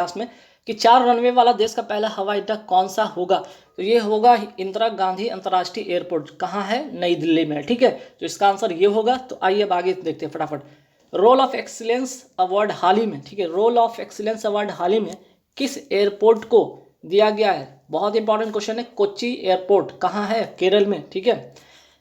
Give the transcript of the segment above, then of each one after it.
Class में कि 4 runway वाला देश का पहला हवाई अड्डा कौन सा होगा, तो ये होगा इंदिरा गांधी अंतर्राष्ट्रीय एयरपोर्ट। कहाँ है? नई दिल्ली में। ठीक है, तो इसका आंसर ये होगा। तो आइए अब आगे देखते हैं फटाफट। रोल ऑफ एक्सीलेंस अवार्ड हाल ही में, ठीक है, रोल ऑफ एक्सीलेंस अवार्ड हाल ही में किस एयरपोर्ट को दिया गया है? बहुत इंपॉर्टेंट क्वेश्चन है। कोच्चि एयरपोर्ट कहाँ है? केरल में। ठीक है,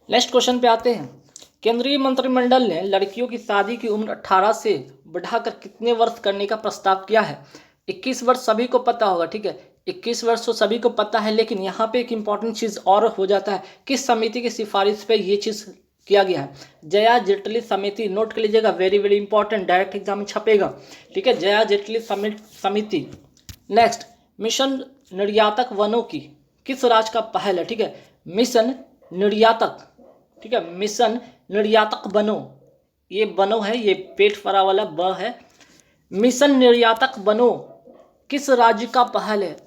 नेक्स्ट क्वेश्चन पे आते हैं। केंद्रीय मंत्रिमंडल ने लड़कियों की शादी की उम्र 18 से बढ़ाकर कितने वर्ष करने का प्रस्ताव किया है? 21 वर्ष सभी को पता होगा। ठीक है, 21 वर्ष तो सभी को पता है, लेकिन यहाँ पे एक इंपॉर्टेंट चीज़ और हो जाता है। किस समिति की सिफारिश पे ये चीज़ किया गया है? जया जेटली समिति। नोट कर लीजिएगा, very very important, direct exam में छपेगा। ठीक है, जया जेटली समिति। नेक्स्ट, मिशन निर्यातक वनों की किस राज्य का पहल है? ठीक है, मिशन निर्यातक, ठीक है, मिशन निर्यातक वनों, ये वनों है, ये पेट फरा वाला ब है। मिशन निर्यातक वनों किस राज्य का पहल है?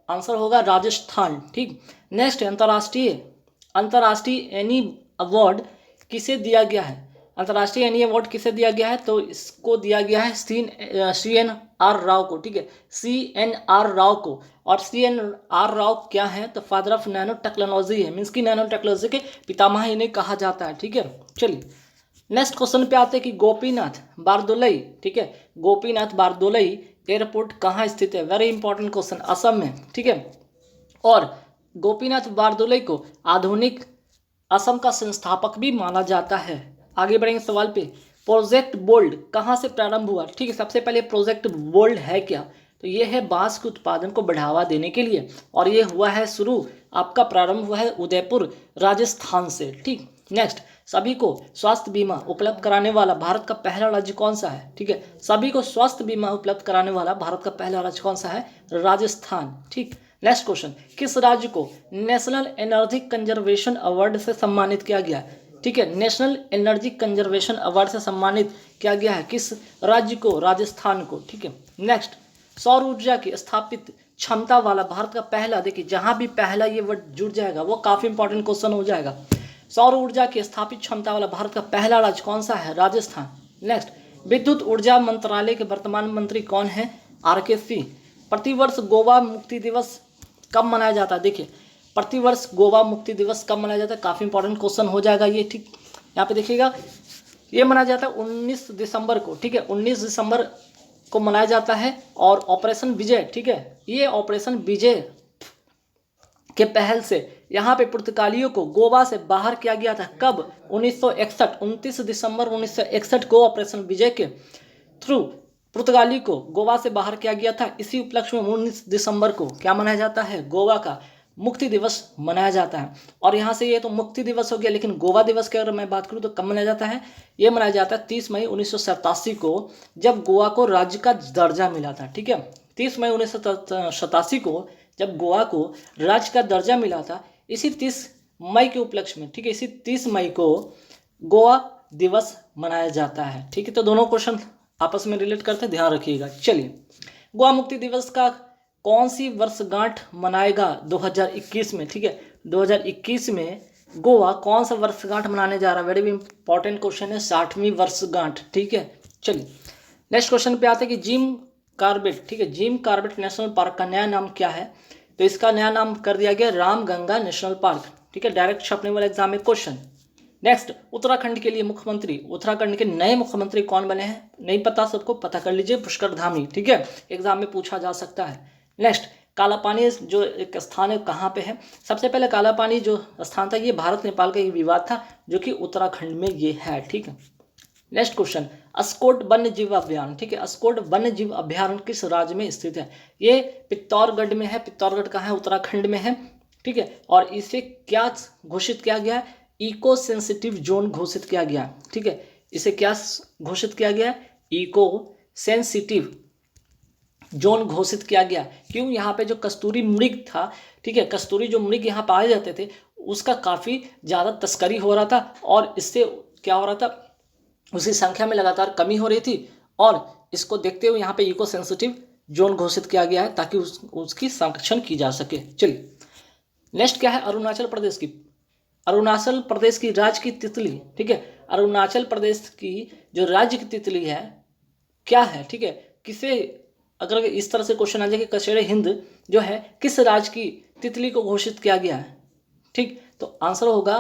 आंसर होगा राजस्थान। ठीक, नेक्स्ट, अंतर्राष्ट्रीय एनी अवार्ड किसे दिया गया है? अंतर्राष्ट्रीय एनी अवार्ड किसे दिया गया है? तो इसको दिया गया है CNR राव को। ठीक है, CNR राव को। और CNR राव क्या है? तो फादर ऑफ नैनो टेक्नोलॉजी है, मीन्स की नैनो टेक्नोलॉजी के पितामह इन्हें कहा जाता है। ठीक है, चलिए नेक्स्ट क्वेश्चन पे आते हैं कि गोपीनाथ बारदोलई, ठीक है, गोपीनाथ बारदोलई एयरपोर्ट कहाँ स्थित है? वेरी इंपॉर्टेंट क्वेश्चन, असम में। ठीक है, और गोपीनाथ बारदोलई को आधुनिक असम का संस्थापक भी माना जाता है। आगे बढ़ेंगे सवाल पे। प्रोजेक्ट बोल्ड कहाँ से प्रारंभ हुआ? ठीक है, सबसे पहले प्रोजेक्ट बोल्ड है क्या? तो ये है बांस के उत्पादन को बढ़ावा देने के लिए, और ये हुआ है शुरू, आपका प्रारंभ हुआ है उदयपुर राजस्थान से। ठीक, नेक्स्ट, सभी को स्वास्थ्य बीमा उपलब्ध कराने वाला भारत का पहला राज्य कौन सा है? ठीक है, सभी को स्वास्थ्य बीमा उपलब्ध कराने वाला भारत का पहला राज्य कौन सा है? राजस्थान। ठीक, नेक्स्ट क्वेश्चन, किस राज्य को नेशनल एनर्जी कंजर्वेशन अवार्ड से सम्मानित किया गया? ठीक है, नेशनल एनर्जी कंजर्वेशन अवार्ड से सम्मानित किया गया है किस राज्य को? राजस्थान को। ठीक है, नेक्स्ट, सौर ऊर्जा की स्थापित क्षमता वाला भारत का पहला, देखिए जहां भी पहला ये वर्ड जुड़ जाएगा वो काफी इंपॉर्टेंट क्वेश्चन हो जाएगा। सौर ऊर्जा की स्थापित क्षमता वाला भारत का पहला राज्य कौन सा है? राजस्थान। नेक्स्ट, विद्युत ऊर्जा मंत्रालय के वर्तमान मंत्री कौन है? RK सिंह। प्रतिवर्ष गोवा मुक्ति दिवस कब मनाया जाता है? देखिए, प्रतिवर्ष गोवा मुक्ति दिवस कब मनाया जाता है? काफ़ी इंपॉर्टेंट क्वेश्चन हो जाएगा ये। ठीक, यहाँ पे देखिएगा, ये मनाया जाता है 19 दिसंबर को। ठीक है, 19 दिसंबर को मनाया जाता है। और ऑपरेशन विजय, ठीक है, ये ऑपरेशन विजय के पहल से यहाँ पे पुर्तगालियों को गोवा से बाहर किया गया था। कब? 1961, 29 दिसंबर 1961 को ऑपरेशन विजय के थ्रू पुर्तगाली को गोवा से बाहर किया गया था। इसी उपलक्ष्य में 19 दिसंबर को क्या मनाया जाता है? गोवा का मुक्ति दिवस मनाया जाता है। और यहाँ से ये तो मुक्ति दिवस हो गया, लेकिन गोवा दिवस की अगर मैं बात करूँ तो कब मनाया जाता है? ये मनाया जाता है 30 मई 1987 को, जब गोवा को राज्य का दर्जा मिला था। ठीक है, 30 मई 1987 को जब गोवा को राज्य का दर्जा मिला था, इसी 30 मई के उपलक्ष्य में, ठीक है, इसी 30 मई को गोवा दिवस मनाया जाता है। ठीक है, तो दोनों क्वेश्चन आपस में रिलेट करते हैं, ध्यान रखिएगा। चलिए, गोवा मुक्ति दिवस का कौन सी वर्षगांठ मनाएगा 2021 में? ठीक है, 2021 में गोवा कौन सा वर्षगांठ मनाने जा रहा है? वेरी इंपॉर्टेंट क्वेश्चन है, 60वीं वर्षगांठ। ठीक है, चलिए नेक्स्ट क्वेश्चन पे आते हैं कि जिम कार्बेट, ठीक है, जिम कार्बेट नेशनल पार्क का नया नाम क्या है? तो इसका नया नाम कर दिया गया रामगंगा नेशनल पार्क। ठीक है, डायरेक्ट छपने वाले एग्जाम में क्वेश्चन। नेक्स्ट, उत्तराखंड के लिए मुख्यमंत्री, उत्तराखंड के नए मुख्यमंत्री कौन बने हैं? नहीं पता सबको, पता कर लीजिए, पुष्कर धामी। ठीक है, एग्जाम में पूछा जा सकता है। नेक्स्ट, काला पानी जो एक स्थान है कहाँ पे है? सबसे पहले काला पानी जो स्थान था ये भारत नेपाल का एक विवाद था, जो कि उत्तराखंड में ये है। ठीक है, नेक्स्ट क्वेश्चन, अस्कोट वन्य जीव अभ्यारण्य, ठीक है, अस्कोट वन्य जीव अभ्यारण्य किस राज्य में स्थित है? ये पित्तौरगढ़ में है। पित्तौरगढ़ कहाँ है? उत्तराखंड में है। ठीक है, और इसे क्या घोषित किया गया है? इको सेंसिटिव जोन घोषित किया गया। ठीक है, इसे क्या घोषित किया गया? इको सेंसिटिव जोन घोषित किया गया। क्यों? यहाँ पे जो कस्तूरी मृग था, ठीक है, कस्तूरी जो मृग यहाँ पाए जाते थे, उसका काफ़ी ज़्यादा तस्करी हो रहा था, और इससे क्या हो रहा था, उसकी संख्या में लगातार कमी हो रही थी। और इसको देखते हुए यहाँ पे इको सेंसिटिव जोन घोषित किया गया है, ताकि उसकी संरक्षण की जा सके। चलिए नेक्स्ट क्या है? अरुणाचल प्रदेश की, अरुणाचल प्रदेश की राज्य की तितली, ठीक है, अरुणाचल प्रदेश की जो राज्य की तितली है क्या है? ठीक है, किसे अगर इस तरह से क्वेश्चन आ जाए कि कशेरे हिंद जो है किस राज्य की तितली को घोषित किया गया है, ठीक, तो आंसर होगा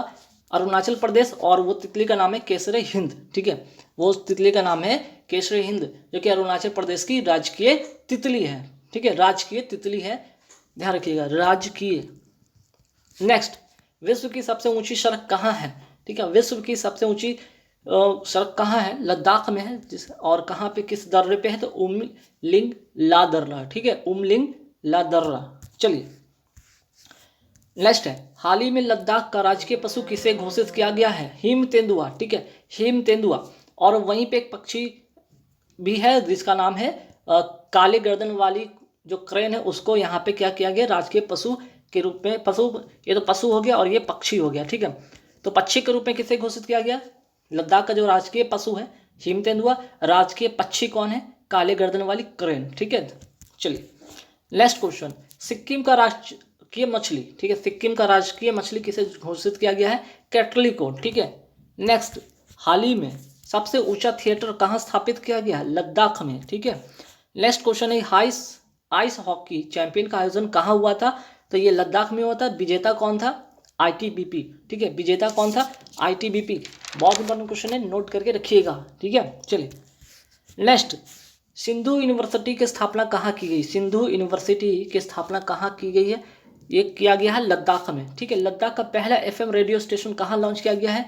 अरुणाचल प्रदेश, और वो तितली का नाम है केसरे हिंद। ठीक है, वो तितली का नाम है केसरे हिंद, जो कि अरुणाचल प्रदेश की राजकीय तितली है। ठीक है, राजकीय तितली है, ध्यान रखिएगा, राजकीय। नेक्स्ट, विश्व की सबसे ऊंची सड़क कहाँ है? ठीक है, विश्व की सबसे ऊंची सड़क कहाँ है? लद्दाख में है। और कहाँ पे, किस दर्रे पे है? तो उमलिंग ला दर्रा। ठीक है, उमलिंग ला दर्रा। चलिए नेक्स्ट है, हाल ही में लद्दाख का राजकीय पशु किसे घोषित किया गया है? हिम तेंदुआ। ठीक है, हिम तेंदुआ। और वहीं पे एक पक्षी भी है जिसका नाम है काले गर्दन वाली जो क्रेन है, उसको यहाँ पे क्या किया गया? राजकीय पशु के रूप में, पशु, ये तो पशु हो गया और ये पक्षी हो गया। ठीक है, तो पक्षी के रूप में किसे घोषित किया गया? लद्दाख का जो राजकीय पशु है हिम तेंदुआ, राजकीय पक्षी कौन है? काले गर्दन वाली क्रेन। ठीक है, चलिए नेक्स्ट क्वेश्चन, सिक्किम का राजकीय मछली, ठीक है, सिक्किम का राजकीय मछली किसे घोषित किया गया है? कैटली को। ठीक है, नेक्स्ट, हाल ही में सबसे ऊंचा थिएटर कहाँ स्थापित किया गया? लद्दाख में। ठीक है, नेक्स्ट क्वेश्चन है, आइस हॉकी चैंपियन का आयोजन कहाँ हुआ था? तो ये लद्दाख में हुआ था। विजेता कौन था? ITBP। ठीक है, विजेता कौन था? ITBP। बहुत इंपॉर्टेंट क्वेश्चन है, नोट करके रखिएगा। ठीक है, चलिए नेक्स्ट, सिंधु यूनिवर्सिटी की स्थापना कहाँ की गई? सिंधु यूनिवर्सिटी की स्थापना कहाँ की गई है? ये किया गया है लद्दाख में। ठीक है, लद्दाख का पहला FM रेडियो स्टेशन कहाँ लॉन्च किया गया है?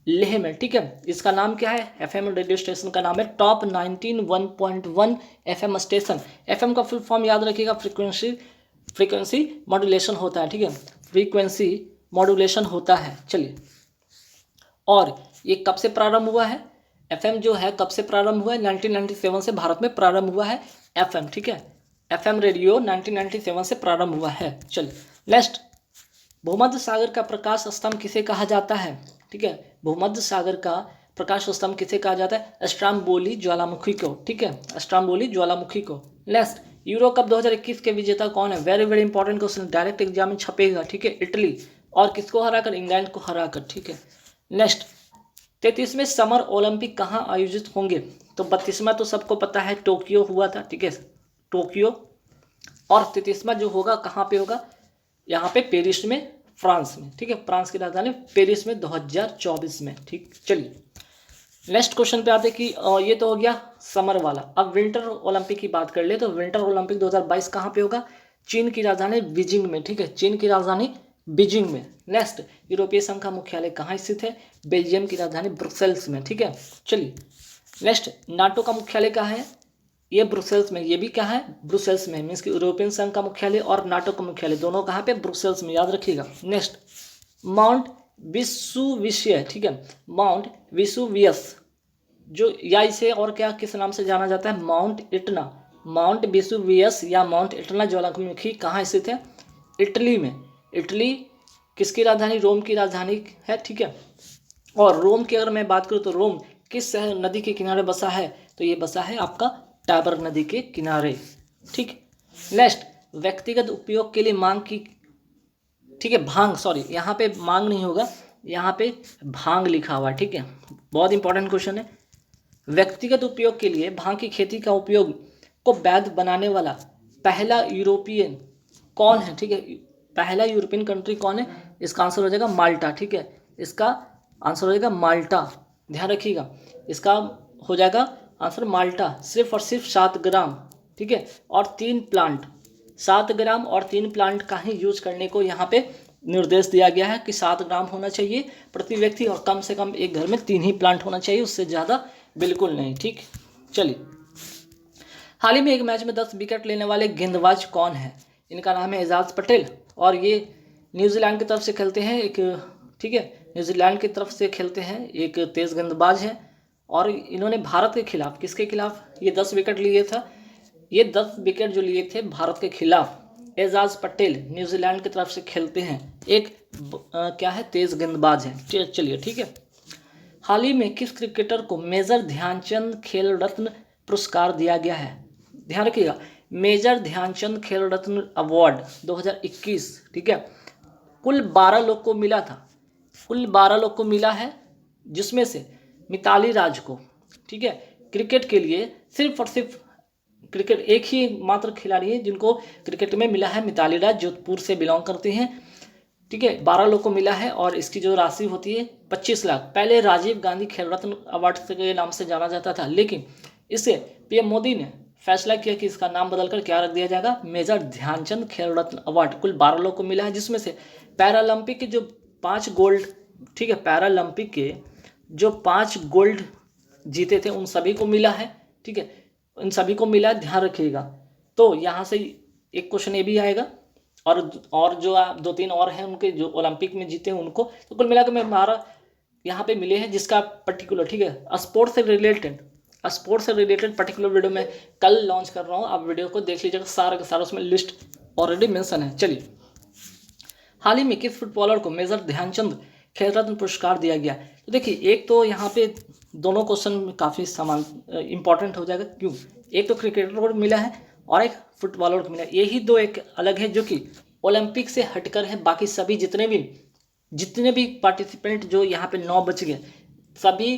लेह में। ठीक है, इसका नाम क्या है? FM रेडियो स्टेशन का नाम है टॉप 19 1.1 FM स्टेशन। FM का फुल फॉर्म याद रखिएगा, फ्रीक्वेंसी मॉड्यूलेशन होता है। ठीक है, फ्रीक्वेंसी मॉड्यूलेशन होता है। चलिए, और ये कब से प्रारंभ हुआ है? FM जो है कब से प्रारंभ हुआ है? 1997 से भारत में प्रारंभ हुआ है FM। ठीक है, FM रेडियो 1997 से प्रारंभ हुआ है। चलिए नेक्स्ट, भूमध्य सागर का प्रकाश स्तंभ किसे कहा जाता है? ठीक है, भूमध्य सागर का प्रकाश स्तंभ किसे कहा जाता है? स्ट्रोम्बोली ज्वालामुखी को। ठीक है, स्ट्रोम्बोली ज्वालामुखी को। नेक्स्ट, यूरो कप 2021 के विजेता कौन है? Very very important question, direct exam में छपेगा। ठीक है, इटली। और किसको हराकर? इंग्लैंड को हराकर। ठीक है, नेक्स्ट, 33वें समर ओलंपिक कहाँ आयोजित होंगे? तो 32वां तो सबको पता है, टोक्यो हुआ था। ठीक है, टोक्यो। और 33वां जो होगा कहाँ पे होगा? यहाँ पे पेरिस में, फ्रांस में। ठीक है, फ्रांस की राजधानी पेरिस में 2024 में। ठीक, चलिए नेक्स्ट क्वेश्चन पे आते कि ये तो हो गया समर वाला। अब विंटर ओलंपिक की बात कर ले तो विंटर ओलंपिक 2022 कहाँ पे होगा? चीन की राजधानी बीजिंग में। ठीक है, चीन की राजधानी बीजिंग में। नेक्स्ट, यूरोपीय संघ का मुख्यालय कहाँ स्थित है? बेल्जियम की राजधानी ब्रुसेल्स में। ठीक है, चलिए नेक्स्ट, नाटो का मुख्यालय कहाँ है? ये ब्रुसेल्स में। ये भी कहाँ है? ब्रुसेल्स में। मीन्स कि यूरोपियन संघ का मुख्यालय और नाटो का मुख्यालय दोनों कहाँ पे? ब्रुसेल्स में, याद रखिएगा। Next, mount Vesuvius. ठीक है, माउंट विसुवियस जो, या इसे और क्या किस नाम से जाना जाता है? माउंट इटना। माउंट विसुवियस या माउंट इटना ज्वालामुखी कहाँ स्थित है? इटली में। इटली किसकी राजधानी? रोम की राजधानी है। ठीक है, और रोम की अगर मैं बात करूँ तो रोम किस नदी के किनारे बसा है? तो ये बसा है आपका टाबर नदी के किनारे। ठीक, नेक्स्ट, व्यक्तिगत उपयोग के लिए मांग की, ठीक है, भांग, सॉरी यहाँ पे मांग नहीं होगा, यहाँ पे भांग लिखा हुआ है। ठीक है, बहुत इंपॉर्टेंट क्वेश्चन है। व्यक्तिगत उपयोग के लिए भांग की खेती का उपयोग को वैध बनाने वाला पहला यूरोपियन कौन है? ठीक है, पहला यूरोपियन कंट्री कौन है? इसका आंसर हो जाएगा माल्टा। ठीक है, इसका आंसर हो जाएगा माल्टा, ध्यान रखिएगा, इसका हो जाएगा आंसर माल्टा। सिर्फ और सिर्फ 7 ग्राम। ठीक है, और 3 प्लांट, 7 ग्राम और 3 प्लांट का ही यूज करने को यहाँ पे निर्देश दिया गया है कि 7 ग्राम होना चाहिए प्रति व्यक्ति, और कम से कम एक घर में 3 ही प्लांट होना चाहिए, उससे ज़्यादा बिल्कुल नहीं। ठीक, चलिए, हाल ही में एक मैच में 10 विकेट लेने वाले गेंदबाज कौन है? इनका नाम है एजाज पटेल, और ये न्यूजीलैंड की तरफ से खेलते हैं एक, ठीक है, न्यूजीलैंड की तरफ से खेलते हैं, एक तेज़ गेंदबाज है। और इन्होंने भारत के खिलाफ, किसके खिलाफ ये 10 विकेट लिए था? ये 10 विकेट जो लिए थे भारत के खिलाफ, एजाज पटेल न्यूजीलैंड की तरफ से खेलते हैं, एक क्या है, तेज़ गेंदबाज है। चलिए, ठीक है, हाल ही में किस क्रिकेटर को मेजर ध्यानचंद खेल रत्न पुरस्कार दिया गया है? ध्यान रखिएगा, मेजर ध्यानचंद खेल रत्न अवार्ड 2021। ठीक है, कुल 12 लोग को मिला था, कुल 12 लोग को मिला है, जिसमें से मिताली राज को, ठीक है, क्रिकेट के लिए सिर्फ और सिर्फ क्रिकेट एक ही मात्र खिलाड़ी है जिनको क्रिकेट में मिला है, मिताली राज जोधपुर से बिलोंग करती हैं, ठीक है। 12 लोग को मिला है और इसकी जो राशि होती है 25 लाख। पहले राजीव गांधी खेल रत्न अवार्ड के नाम से जाना जाता था, लेकिन इसे पीएम मोदी ने फैसला किया कि इसका नाम बदलकर क्या रख दिया जाएगा, मेजर ध्यानचंद खेल रत्न अवार्ड। कुल 12 लोग को मिला है, जिसमें से पैरालंपिक के जो 5 गोल्ड, ठीक है, पैरालंपिक के जो 5 गोल्ड जीते थे उन सभी को मिला है, ठीक है, इन सभी को मिला, ध्यान रखिएगा। तो यहाँ से एक क्वेश्चन ये भी आएगा, और जो 2-3 और हैं उनके जो ओलंपिक में जीते हैं उनको, तो कुल मिलाकर मैं 12 यहाँ पे मिले हैं, जिसका पर्टिकुलर, ठीक है, स्पोर्ट्स से रिलेटेड पर्टिकुलर वीडियो मैं कल लॉन्च कर रहा हूँ। आप वीडियो को देख लीजिएगा, सारा का सारा उसमें लिस्ट ऑलरेडी मेंशन है। चलिए, हाल ही में किस फुटबॉलर को मेजर ध्यानचंद खेल रत्न पुरस्कार दिया गया? तो देखिए, एक तो यहाँ पे दोनों क्वेश्चन काफ़ी समान इंपॉर्टेंट हो जाएगा। क्यों? एक तो क्रिकेटर को मिला है और एक फुटबॉलर को मिला है। यही दो एक अलग है जो कि ओलंपिक से हटकर है। बाकी सभी जितने भी पार्टिसिपेंट जो यहाँ पे 9 बच गए, सभी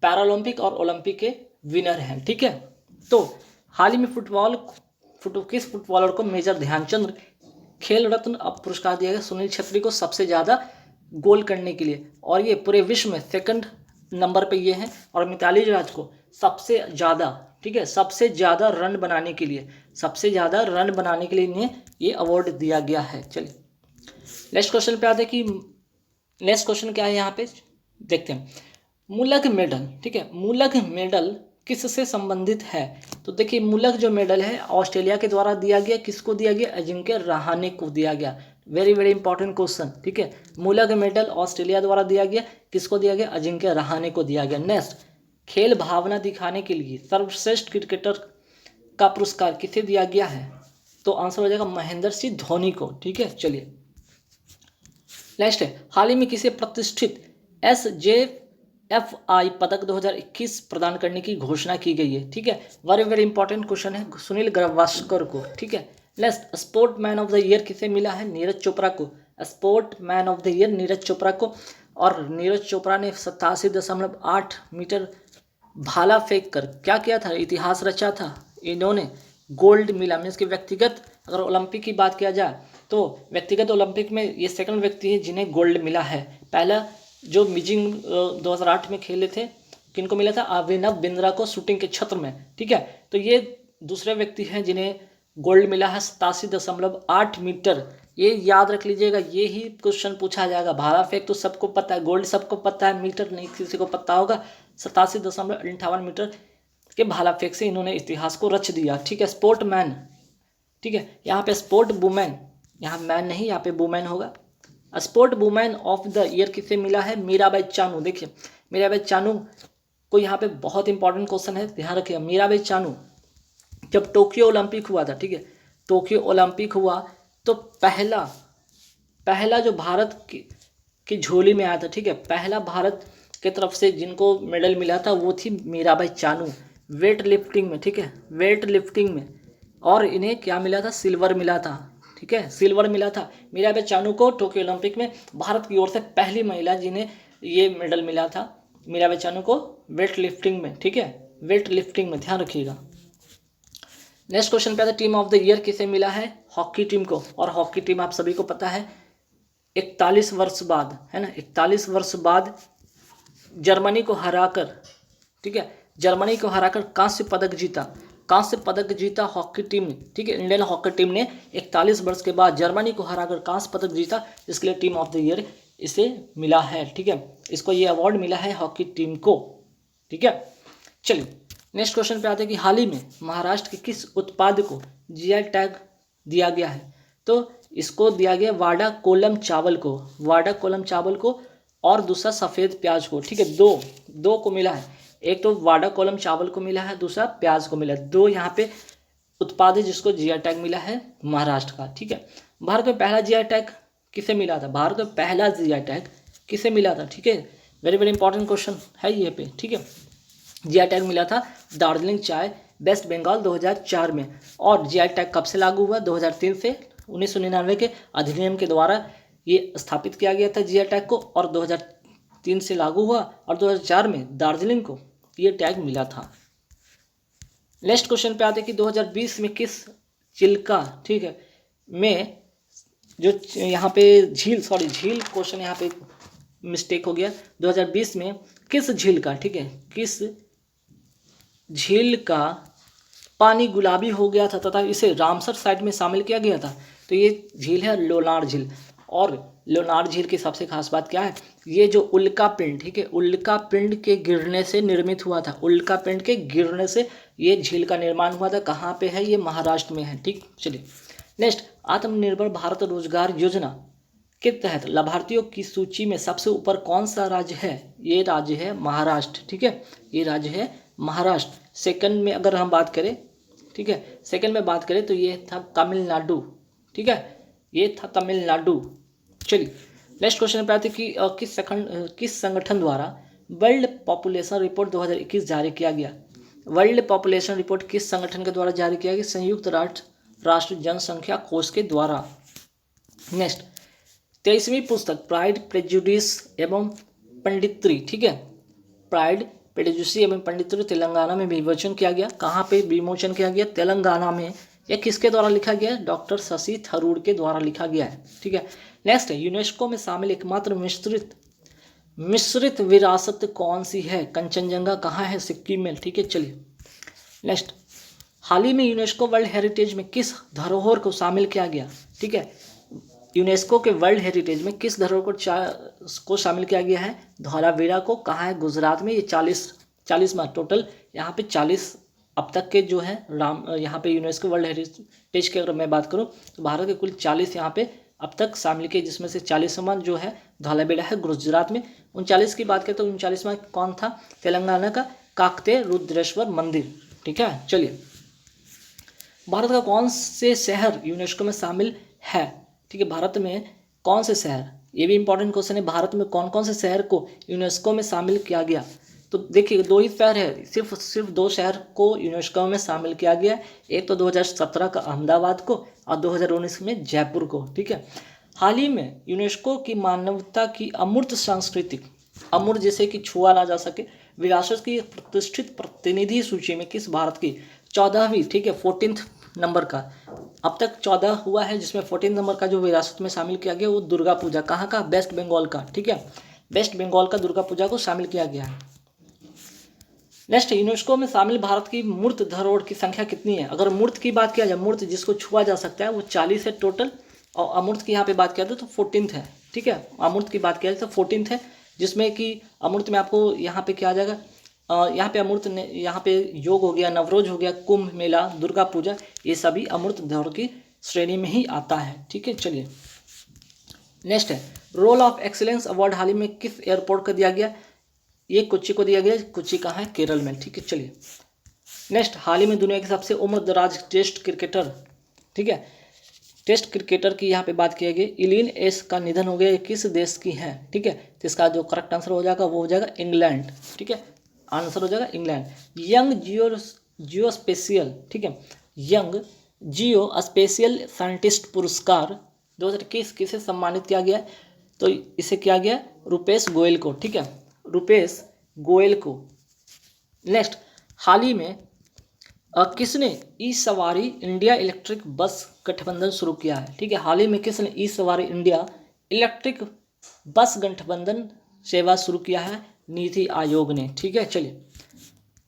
पैरालंपिक और ओलंपिक के विनर हैं, ठीक है। तो हाल ही में किस फुटबॉलर को मेजर ध्यानचंद खेल रत्न अब पुरस्कार दिया गया? सुनील छेत्री को सबसे ज़्यादा गोल करने के लिए, और ये पूरे विश्व में सेकंड नंबर पे ये हैं। और मिताली राज को सबसे ज़्यादा, ठीक है, सबसे ज़्यादा रन बनाने के लिए इन्हें ये अवार्ड दिया गया है। चलिए, नेक्स्ट क्वेश्चन पे आते हैं कि नेक्स्ट क्वेश्चन क्या है यहाँ पे, देखते हैं। मुलक मेडल, ठीक है, मुलक मेडल किससे संबंधित है? तो देखिए, मुलक जो मेडल है ऑस्ट्रेलिया के द्वारा दिया गया। किसको दिया गया? अजिंक्य रहाणे को दिया गया। वेरी वेरी इंपॉर्टेंट क्वेश्चन, ठीक है। मुलक मेडल ऑस्ट्रेलिया द्वारा दिया गया। किसको दिया गया? अजिंक्य रहाणे को दिया गया। नेक्स्ट, खेल भावना दिखाने के लिए सर्वश्रेष्ठ क्रिकेटर का पुरस्कार किसे दिया गया है? तो आंसर हो जाएगा महेंद्र सिंह धोनी को, ठीक है। चलिए, नेक्स्ट है, हाल ही में किसे प्रतिष्ठित SJFI पदक 2021 प्रदान करने की घोषणा की गई है? ठीक है, वेरी वेरी इंपॉर्टेंट क्वेश्चन है, सुनील गावस्कर को, ठीक है। Next, sport man of the year किसे मिला है? नीरज चोपड़ा को। Sport man of the year Neeraj Chopra को। और नीरज चोपड़ा ने 87.8 मीटर भाला फेंक कर क्या किया था? इतिहास रचा था। इन्होंने गोल्ड मिला, मीन्स कि व्यक्तिगत अगर ओलंपिक की बात किया जाए तो व्यक्तिगत ओलंपिक में ये सेकंड व्यक्ति है जिन्हें गोल्ड मिला है। पहला जो बीजिंग 2008 में खेले थे, किनको मिला था? अभिनव बिंद्रा को, शूटिंग के क्षेत्र में, ठीक है। तो ये दूसरे व्यक्ति हैं जिन्हें गोल्ड मिला है 87.8 मीटर। ये याद रख लीजिएगा, ये ही क्वेश्चन पूछा जाएगा। भाला फेंक तो सबको पता है, गोल्ड सबको पता है, मीटर नहीं किसी को पता होगा। 87.58 मीटर के भाला फेंक से इन्होंने इतिहास को रच दिया, ठीक है। स्पोर्ट मैन, ठीक है, यहाँ पे स्पोर्ट वुमेन, यहाँ मैन नहीं, यहाँ पे वुमेन होगा। Sport women of the year किसे मिला है? मीराबाई चानू। देखिए, मीराबाई चानू को यहाँ पे बहुत इंपॉर्टेंट क्वेश्चन है, ध्यान रखिएगा। मीराबाई चानू जब टोक्यो ओलंपिक हुआ था, ठीक है, टोक्यो ओलंपिक हुआ तो पहला जो भारत की झोली में आया था, ठीक है, पहला भारत की तरफ से जिनको मेडल मिला था वो थी मीराबाई चानू, वेट लिफ्टिंग में, ठीक है, वेट लिफ्टिंग में। और इन्हें क्या मिला था? सिल्वर मिला था, ठीक है, सिल्वर मिला था। मीराबाई चानू को टोक्यो ओलंपिक में भारत की ओर से पहली महिला जिन्हें ये मेडल मिला था, मीराबाई चानू को वेट लिफ्टिंग में, ठीक है, वेट लिफ्टिंग में, ध्यान रखिएगा। नेक्स्ट क्वेश्चन पे आता है, टीम ऑफ द ईयर किसे मिला है? हॉकी टीम को। और हॉकी टीम आप सभी को पता है 41 वर्ष बाद, है ना, 41 वर्ष बाद जर्मनी को हराकर, ठीक है, जर्मनी को हराकर कांस्य पदक जीता हॉकी टीम ने, ठीक है। इंडियन हॉकी टीम ने 41 वर्ष के बाद जर्मनी को हराकर कांस्य पदक जीता, इसके लिए टीम ऑफ द ईयर इसे मिला है, ठीक है। इसको ये अवार्ड मिला है हॉकी टीम को, ठीक है। चलिए, नेक्स्ट क्वेश्चन पे आते हैं कि हाल ही में महाराष्ट्र के किस उत्पाद को जीआई टैग दिया गया है? तो इसको दिया गया वाडा कोलम चावल को, और दूसरा सफ़ेद प्याज को, ठीक है। दो को मिला है, एक तो वाडा कोलम चावल को मिला है, दूसरा प्याज को मिला है। दो यहाँ पे उत्पाद है जिसको जीआई टैग मिला है महाराष्ट्र का, ठीक है। भारत में पहला जीआई टैग किसे मिला था? भारत में पहला जीआई टैग किसे मिला था? ठीक है, वेरी वेरी इंपॉर्टेंट क्वेश्चन है ये पे, ठीक है। जीआई टैग मिला था दार्जिलिंग चाय, वेस्ट बंगाल 2004 में। और जीआई टैग कब से लागू हुआ? 2003 से। 1999 के अधिनियम के द्वारा ये स्थापित किया गया था जीआई टैग को, और 2003 से लागू हुआ, और 2004 में दार्जिलिंग को ये टैग मिला था। नेक्स्ट क्वेश्चन पे आते हैं कि 2020 में किस चिल्का, ठीक है, में जो यहाँ पे झील क्वेश्चन यहाँ पे मिस्टेक हो गया। 2020 में किस झील का, ठीक है, किस झील का पानी गुलाबी हो गया था तथा इसे रामसर साइट में शामिल किया गया था? तो ये झील है लोनार झील। और लोनार झील की सबसे खास बात क्या है, ये जो उल्का पिंड, ठीक है, उल्का पिंड के गिरने से निर्मित हुआ था। उल्का पिंड के गिरने से ये झील का निर्माण हुआ था। कहाँ पे है? ये महाराष्ट्र में है। ठीक, चलिए नेक्स्ट, आत्मनिर्भर भारत रोजगार योजना के तहत लाभार्थियों की सूची में सबसे ऊपर कौन सा राज्य है? ये राज्य है महाराष्ट्र। ठीक है, ये राज्य है महाराष्ट्र। सेकंड में अगर हम बात करें, ठीक है, सेकंड में बात करें तो ये था तमिलनाडु। ठीक है, ये था तमिलनाडु। चलिए नेक्स्ट क्वेश्चन पे आते हैं कि किस संगठन द्वारा वर्ल्ड पॉपुलेशन रिपोर्ट 2021 जारी किया गया? वर्ल्ड पॉपुलेशन रिपोर्ट किस संगठन के द्वारा जारी किया गया? संयुक्त राष्ट्र जनसंख्या कोष के द्वारा। नेक्स्ट, 23वीं पुस्तक प्राइड प्रेजुडिस एवं पंडित्री, ठीक है, प्राइड प्रेजुडिस एवं पंडित्री तेलंगाना में विमोचन किया गया। कहाँ पे विमोचन किया गया? तेलंगाना में। यह किसके द्वारा लिखा गया है? डॉक्टर शशि थरूर के द्वारा लिखा गया है। ठीक है, नेक्स्ट, यूनेस्को में शामिल एकमात्र मिश्रित विरासत कौन सी है? कंचनजंगा कहाँ है? सिक्किम में। ठीक है, चलिए नेक्स्ट, हाल ही में यूनेस्को वर्ल्ड हेरिटेज में किस धरोहर को शामिल किया गया? ठीक है, यूनेस्को के वर्ल्ड हेरिटेज में किस धरोहर को शामिल किया गया है? धौलावीरा को। कहाँ है? गुजरात में। ये 40 टोटल यहाँ पे 40 अब तक के जो है यहाँ पे यूनेस्को वर्ल्ड हेरिटेज की अगर मैं बात करूँ तो भारत के कुल 40 यहाँ पे अब तक शामिल किए, जिसमें से 40वां जो है धौलावीरा है गुजरात में। 39 की बात करें तो 39वां कौन था? तेलंगाना का काकते रुद्रेश्वर मंदिर। ठीक है, चलिए, भारत का कौन से शहर यूनेस्को में शामिल है? ठीक है, भारत में कौन से शहर, ये भी इंपॉर्टेंट क्वेश्चन है, भारत में कौन कौन से शहर को यूनेस्को में शामिल किया गया? तो देखिए 2 ही शहर है, सिर्फ 2 शहर को यूनेस्को में शामिल किया गया है। एक तो 2017 का अहमदाबाद को और 2019 में जयपुर को। ठीक है, हाल ही में यूनेस्को की मानवता की अमूर्त सांस्कृतिक, अमूर्त जैसे कि छुआ ना जा सके, विरासत की प्रतिष्ठित प्रतिनिधि सूची में किस भारत की 14वीं, ठीक है, 14th नंबर का, अब तक 14 हुआ है, जिसमें 14 नंबर का जो विरासत में शामिल किया गया वो दुर्गा पूजा। कहाँ का? वेस्ट बंगाल का। ठीक है, वेस्ट बंगाल का दुर्गा पूजा को शामिल किया गया है। नेक्स्ट, यूनेस्को में शामिल भारत की मूर्त धरोहर की संख्या कितनी है? अगर मूर्त की बात किया जाए, मूर्त जिसको छुआ जा सकता है वो 40 है टोटल, और अमूर्त की यहाँ पे बात किया जाए तो 14th है। ठीक है, अमूर्त की बात किया जाए तो 14th है, जिसमें कि अमूर्त में आपको यहाँ पे क्या आ जाएगा, यहाँ पे अमूर्त यहाँ पे योग हो गया, नवरोज हो गया, कुंभ मेला, दुर्गा पूजा, ये सभी अमूर्त धरोहर की श्रेणी में ही आता है। ठीक है, चलिए नेक्स्ट है, रोल ऑफ एक्सीलेंस अवार्ड हाल ही में किस एयरपोर्ट को दिया गया? ये कोच्चि को दिया गया। कोच्चि कहाँ है? केरल में। ठीक है, चलिए नेक्स्ट, हाल ही में दुनिया के सबसे उम्र दराज टेस्ट क्रिकेटर, ठीक है, टेस्ट क्रिकेटर की यहाँ पे बात की गई, इलिन एस का निधन हो गया। किस देश की है? ठीक है, तो इसका जो करेक्ट आंसर हो जाएगा वो हो जाएगा इंग्लैंड। ठीक है, आंसर हो जाएगा इंग्लैंड। यंग जियो स्पेशियल, ठीक है, यंग जियो स्पेशियल साइंटिस्ट पुरस्कार 2021 किसे सम्मानित किया गया? तो इसे किया गया रुपेश गोयल को। ठीक है, रुपेश गोयल को। नेक्स्ट, हाल ही में किसने ई सवारी इंडिया इलेक्ट्रिक बस गठबंधन शुरू किया है? ठीक है, हाल ही में किसने ई सवारी इंडिया इलेक्ट्रिक बस गठबंधन सेवा शुरू किया है? नीति आयोग ने। ठीक है, चलिए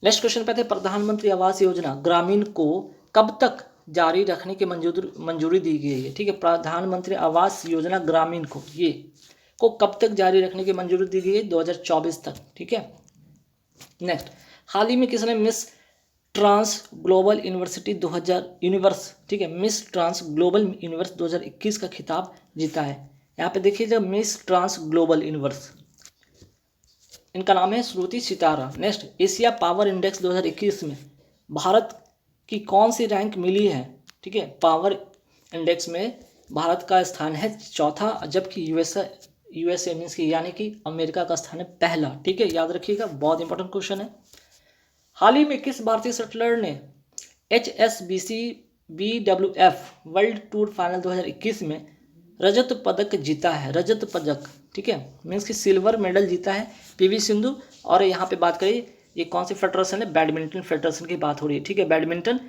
नेक्स्ट क्वेश्चन पे आते हैं, प्रधानमंत्री आवास योजना ग्रामीण को कब तक जारी रखने की मंजूरी दी गई है? ठीक है, प्रधानमंत्री आवास योजना ग्रामीण को को कब तक जारी रखने की मंजूरी दी गई है? 2024 तक। ठीक है, नेक्स्ट, हाल ही में किसने मिस ट्रांस ग्लोबल यूनिवर्सिटी 2000 ठीक है, मिस ट्रांस ग्लोबल यूनिवर्स 2021 का खिताब जीता है? यहाँ पे देखिए मिस ट्रांस ग्लोबल यूनिवर्स, इनका नाम है श्रुति सितारा। नेक्स्ट, एशिया पावर इंडेक्स 2021 में भारत की कौन सी रैंक मिली है? ठीक है, पावर इंडेक्स में भारत का स्थान है 4था, जबकि यूएसए मीन्स की यानी कि अमेरिका का स्थान है पहला। ठीक है, याद रखिएगा, बहुत इंपॉर्टेंट क्वेश्चन है। हाल ही में किस भारतीय शटलर ने HSBC BWF world tour final 2021 में रजत पदक जीता है? रजत पदक, ठीक है, मीन्स की सिल्वर मेडल जीता है PV सिंधु। और यहाँ पे बात करें ये कौन सी फेडरेशन है? बैडमिंटन फेडरेशन की बात हो रही है, ठीक है, बैडमिंटन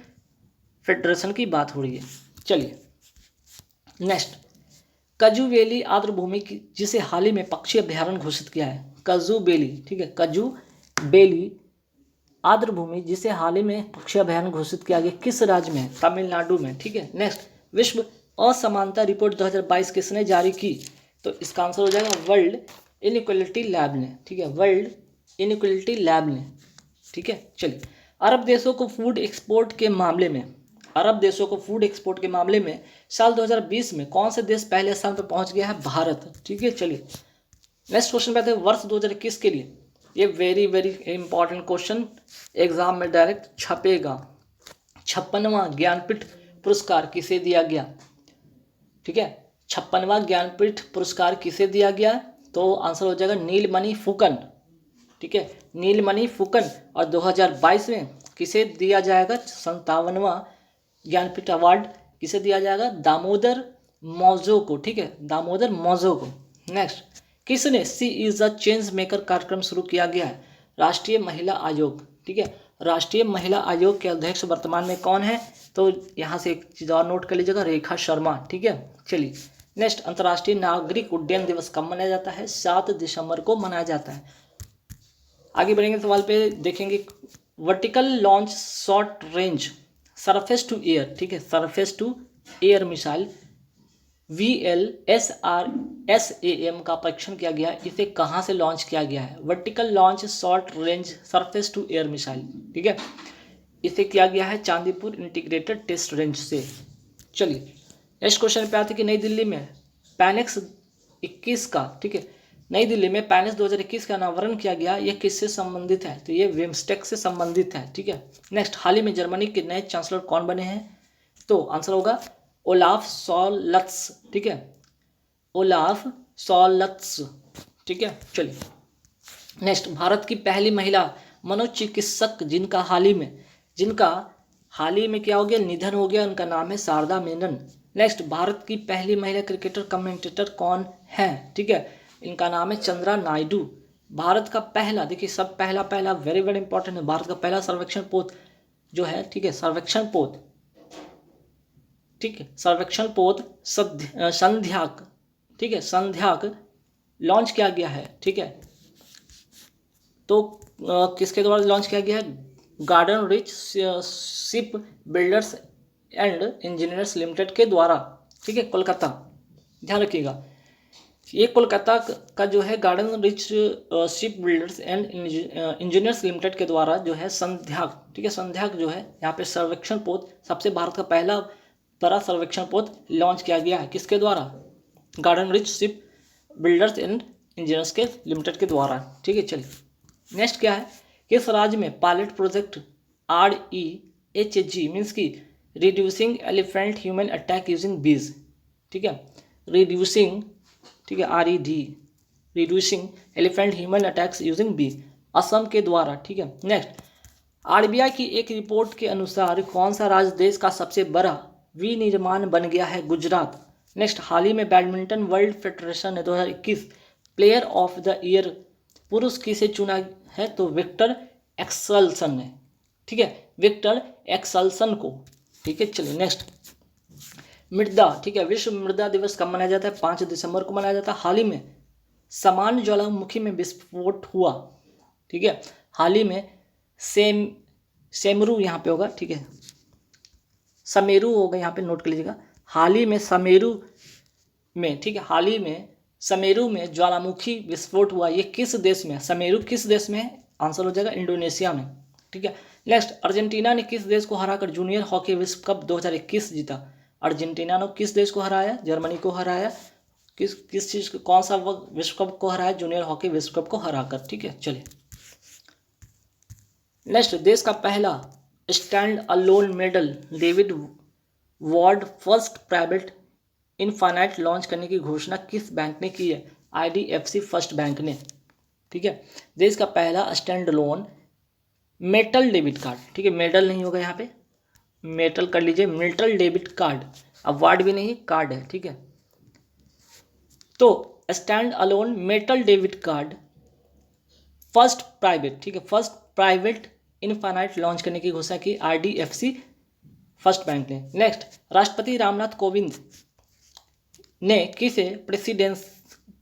फेडरेशन की बात हो रही है। चलिए नेक्स्ट, कजुवेली आर्द्रभूमि जिसे हाल ही में पक्षी अभ्यारण्य घोषित किया है। कजुबेली, ठीक है, कजुबेली आर्द्रभूमि जिसे हाल ही में पक्षी अभ्यारण्य घोषित किया गया, किस राज्य में है? तमिलनाडु में, ठीक है। नेक्स्ट, विश्व असमानता रिपोर्ट 2022 किसने जारी की? तो इसका आंसर हो जाएगा वर्ल्ड इनइक्वालिटी लैब ने, ठीक है, वर्ल्ड इनइक्वालिटी लैब ने, ठीक है। चलिए, अरब देशों को फूड एक्सपोर्ट के मामले में, अरब देशों को फूड एक्सपोर्ट के मामले में साल 2020 में कौन से देश पहले स्थान पर पहुंच गया है? भारत, ठीक है। चलिए नेक्स्ट क्वेश्चन पे आते हैं, वर्ष 2021 के लिए, ये very very important question exam में डायरेक्ट छपेगा। 56वां ज्ञानपीठ पुरस्कार किसे दिया गया? ठीक है, 56वां ज्ञानपीठ पुरस्कार किसे दिया गया? तो आंसर हो जाएगा नीलमणि फुकन, ठीक है, नीलमणि फुकन। और 2022 में किसे दिया जाएगा? 57वां ज्ञानपीठ अवार्ड किसे दिया जाएगा? दामोदर मौजो को, ठीक है, दामोदर मौजो को। नेक्स्ट, किसने सी इज अ चेंज मेकर कार्यक्रम शुरू किया गया है? राष्ट्रीय महिला आयोग, ठीक है, राष्ट्रीय महिला आयोग के अध्यक्ष वर्तमान में कौन है? तो यहाँ से एक चीज़ और नोट कर लीजिएगा, रेखा शर्मा, ठीक है। चलिए नेक्स्ट, अंतर्राष्ट्रीय नागरिक उड्डयन दिवस कब मनाया जाता है? 7 दिसंबर को मनाया जाता है। आगे बढ़ेंगे सवाल पे, देखेंगे vertical launch short range surface to air, ठीक है, surface to air missile VLSRSAM का परीक्षण किया गया, इसे कहाँ से लॉन्च किया गया है? Vertical launch short range surface to air missile, ठीक है, इसे किया गया है चांदीपुर इंटीग्रेटेड टेस्ट रेंज से। चलिए नेक्स्ट क्वेश्चन पे आते कि नई दिल्ली में पैनेक्स 21 का, ठीक है, नई दिल्ली में पैनेक्स 2021 का अनावरण किया गया, यह किससे संबंधित है? तो ये विम्स्टेक से संबंधित है, ठीक है। नेक्स्ट, हाल ही में जर्मनी के नए चांसलर कौन बने हैं? तो आंसर होगा ओलाफ सॉलत्स, ठीक है, ओलाफ सॉलत्स, ठीक है। चलिए नेक्स्ट, भारत की पहली महिला मनोचिकित्सक जिनका हाल ही में क्या हो गया? निधन हो गया, उनका नाम है शारदा मेनन। नेक्स्ट, भारत की पहली महिला क्रिकेटर कमेंटेटर कौन है? ठीक है, इनका नाम है चंद्रा नायडू। भारत का पहला, देखिए सब पहला वेरी वेरी इंपॉर्टेंट है, भारत का पहला सर्वेक्षण पोत जो है, ठीक है, सर्वेक्षण पोत, ठीक है, सर्वेक्षण पोत संध्याक, ठीक है, संध्याक लॉन्च किया गया है, ठीक है। तो किसके द्वारा लॉन्च किया गया है? Garden rich ship builders and engineers limited के द्वारा, ठीक है, कोलकाता, ध्यान रखिएगा। ये कोलकाता का जो है garden rich ship builders and engineers limited के द्वारा जो है संध्याक, ठीक है, संध्याक जो है यहाँ पे सर्वेक्षण पोत, सबसे भारत का पहला बड़ा सर्वेक्षण पोत लॉन्च किया गया है, किसके द्वारा? Garden rich ship builders and engineers के लिमिटेड के द्वारा, ठीक है। चलिए नेक्स्ट क्या है, किस राज्य में पायलट प्रोजेक्ट REHG मीन्स की reducing elephant human attack using bees, ठीक है, रिड्यूसिंग, ठीक है, RED reducing elephant human attacks using bee, Assam के द्वारा, ठीक है। नेक्स्ट, RBI की एक रिपोर्ट के अनुसार कौन सा राज्य देश का सबसे बड़ा विनिर्माण बन गया है? गुजरात। नेक्स्ट, हाल ही में बैडमिंटन वर्ल्ड फेडरेशन ने 2021 प्लेयर ऑफ द ईयर पुरुष किसे चुना है? तो विक्टर एक्सेल्सन ने, ठीक है, विक्टर एक्सेल्सन को, ठीक है। चलिए नेक्स्ट, मृदा, ठीक है, विश्व मृदा दिवस कब मनाया जाता है? 5 दिसंबर को मनाया जाता है। हाल ही में समान ज्वालामुखी में विस्फोट हुआ, ठीक है, हाल ही में सेमरू यहाँ पे होगा, ठीक है, समेरू होगा, यहाँ पे नोट कर लीजिएगा, हाल ही में समेरू में, ठीक है, हाल ही में समेरू में ज्वालामुखी विस्फोट हुआ, ये किस देश में? समेरू किस देश में है? आंसर हो जाएगा इंडोनेशिया में, ठीक है। नेक्स्ट, अर्जेंटीना ने किस देश को हराकर जूनियर हॉकी विश्व कप 2021 जीता? अर्जेंटीना ने किस देश को हराया? जर्मनी को हराया। किस चीज़ को, कौन सा विश्व कप को हराया? जूनियर हॉकी विश्व कप को हराकर, ठीक है। चलिए नेक्स्ट, देश का पहला stand alone medal David ward first private infinite launch करने की घोषणा किस बैंक ने की है? IDFC फर्स्ट बैंक ने, ठीक है। देश का पहला stand alone metal debit card, ठीक है, मेडल नहीं होगा यहाँ पे, मेटल कर लीजिए, मेटल डेबिट कार्ड, अवार्ड भी नहीं, कार्ड है, ठीक है। तो stand alone metal debit card first private, ठीक है, फर्स्ट प्राइवेट इनफाइनाइट लॉन्च करने की घोषणा की RDFC फर्स्ट बैंक ने। नेक्स्ट, राष्ट्रपति रामनाथ कोविंद ने किसे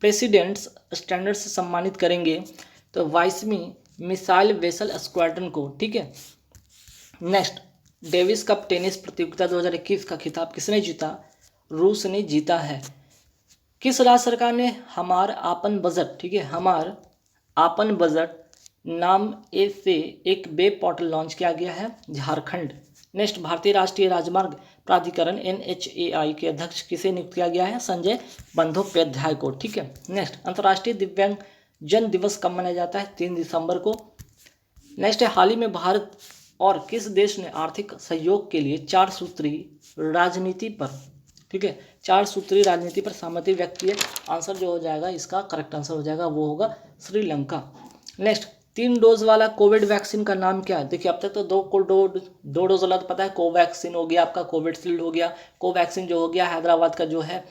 प्रेसिडेंट्स स्टैंडर्ड से सम्मानित करेंगे? तो 22वीं मिसाइल वेसल स्क्वाड्रन को, ठीक है। नेक्स्ट, डेविस कप टेनिस प्रतियोगिता 2021 का खिताब किसने जीता? रूस ने जीता है। किस राज्य सरकार ने हमार आपन बजट, ठीक है, हमार आपन बजट नाम से एक वेब पोर्टल लॉन्च किया गया है? झारखंड। नेक्स्ट, भारतीय राष्ट्रीय राजमार्ग प्राधिकरण NHAI के अध्यक्ष किसे नियुक्त किया गया है? संजय बंदोपाध्याय को, ठीक है। नेक्स्ट, अंतर्राष्ट्रीय दिव्यांग जन दिवस कब मनाया जाता है? 3 दिसंबर को। नेक्स्ट है, हाल ही में भारत और किस देश ने आर्थिक सहयोग के लिए 4 सूत्री राजनीति पर, ठीक है, 4 सूत्री राजनीति पर सहमति व्यक्त की है? आंसर जो हो जाएगा, इसका करेक्ट आंसर हो जाएगा वो होगा श्रीलंका। नेक्स्ट, 3 डोज वाला कोविड वैक्सीन का नाम क्या है? देखिए, अब तक तो दो डोज वाला तो पता है, कोवैक्सीन हो गया, आपका कोविशील्ड हो गया, कोवैक्सीन जो हो गया हैदराबाद का जो है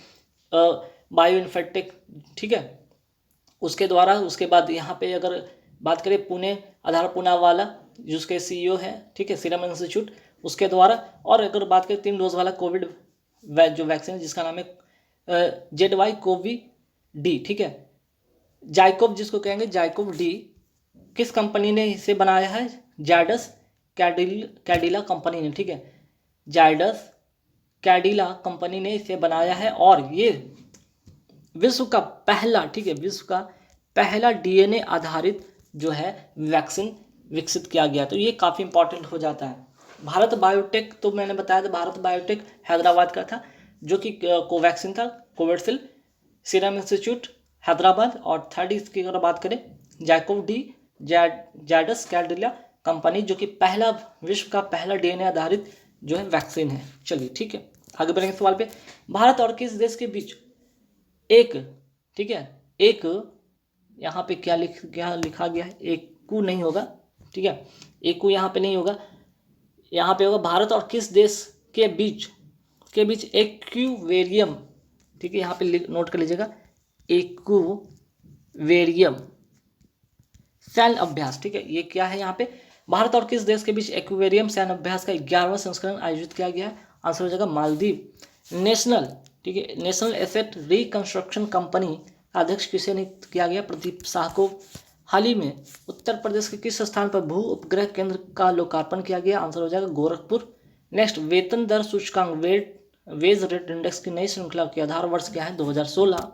बायो इन्फेक्टेक, ठीक है, उसके द्वारा। उसके बाद यहाँ पे अगर बात करें पुणे, आधार पूना वाला जिसके CEO है, ठीक है, सीरम इंस्टीट्यूट, उसके द्वारा। और अगर बात करें 3 डोज वाला कोविड जो वैक्सीन है जिसका नाम है ZyCoV-D, ठीक है, जाइकोव जिसको कहेंगे, जाइकोव-D, किस कंपनी ने इसे बनाया है? जायडस कैडिला कंपनी ने, ठीक है, जायडस कैडिला कंपनी ने इसे बनाया है। और ये विश्व का पहला, ठीक है, विश्व का पहला DNA आधारित जो है वैक्सीन विकसित किया गया। तो ये काफ़ी इंपॉर्टेंट हो जाता है। भारत बायोटेक, तो मैंने बताया था, भारत बायोटेक हैदराबाद का था, जो कि कोवैक्सीन था, कोविशील्ड सीरम इंस्टीट्यूट हैदराबाद। और थर्ड इसकी अगर बात करें, जाइकोव-D जायडस कैडिला कंपनी, जो कि पहला, विश्व का पहला DNA आधारित जो है वैक्सीन है। चलिए, ठीक है, आगे बढ़ेंगे सवाल पे। भारत और किस देश के बीच एक, ठीक है, एक, यहाँ पे क्या लिखा गया है? एकू नहीं होगा, ठीक है, एकू यहाँ पे नहीं होगा, यहाँ पे होगा भारत और किस देश के बीच एक्यूवेरियम, ठीक है, यहाँ पे नोट कर लीजिएगा, एक्यूवेरियम सैन्य अभ्यास, ठीक है, ये क्या है? यहाँ पे भारत और किस देश के बीच एक्वेरियम सैन्य अभ्यास का 11वां संस्करण आयोजित किया गया है? आंसर हो जाएगा मालदीव। नेशनल, ठीक है, नेशनल एसेट रिकंस्ट्रक्शन कंपनी का अध्यक्ष किसे नियुक्त किया गया? प्रदीप शाह को। हाल ही में उत्तर प्रदेश के किस स्थान पर भू उपग्रह केंद्र का लोकार्पण किया गया? आंसर हो जाएगा गोरखपुर। नेक्स्ट, वेतन दर सूचकांक वेज रेट इंडेक्स की नई श्रृंखला की आधार वर्ष क्या है? 2016।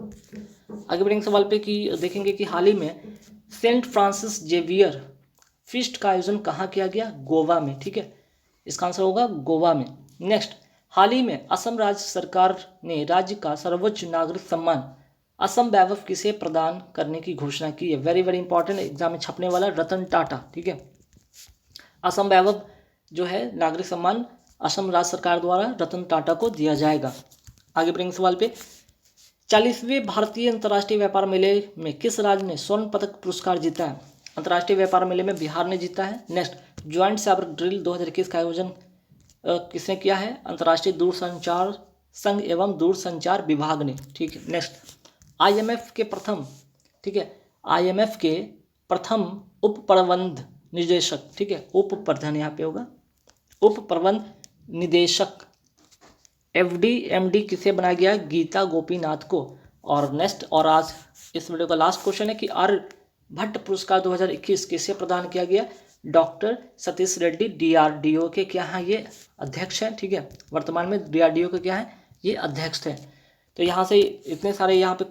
आगे बढ़ेंगे सवाल पे कि देखेंगे कि हाल ही में सेंट फ्रांसिस जेवियर फीस्ट का आयोजन कहाँ किया गया? गोवा में, ठीक है, इसका आंसर होगा गोवा में। नेक्स्ट, हाल ही में असम राज्य सरकार ने राज्य का सर्वोच्च नागरिक सम्मान असम वैभव किसे प्रदान करने की घोषणा की है? वेरी वेरी इंपॉर्टेंट, एग्जाम में छपने वाला, रतन टाटा, ठीक है, असम वैभव जो है नागरिक सम्मान असम राज्य सरकार द्वारा रतन टाटा को दिया जाएगा। आगे बढ़ेंगे सवाल पे। 40वें भारतीय अंतर्राष्ट्रीय व्यापार मेले में किस राज्य ने स्वर्ण पदक पुरस्कार जीता है? अंतर्राष्ट्रीय व्यापार मेले में बिहार ने जीता है। नेक्स्ट, ज्वाइंट साइबर ड्रिल 2021 का आयोजन किसने किया है? अंतर्राष्ट्रीय दूरसंचार संघ एवं दूरसंचार विभाग ने, ठीक है। नेक्स्ट, IMF के प्रथम, ठीक है, IMF के प्रथम उप प्रबंध निदेशक, ठीक है, उप प्रधान यहाँ पे होगा, उप प्रबंध निदेशक FD/MD किसे बनाया गया? गीता गोपीनाथ को। और नेक्स्ट, और आज इस वीडियो का लास्ट क्वेश्चन है कि आर्यभट्ट पुरस्कार 2021 किसे प्रदान किया गया? डॉक्टर सतीश रेड्डी, DRDO के क्या हैं? ये अध्यक्ष हैं, ठीक है, वर्तमान में DRDO के क्या है? ये अध्यक्ष हैं। तो यहाँ से इतने सारे यहाँ पे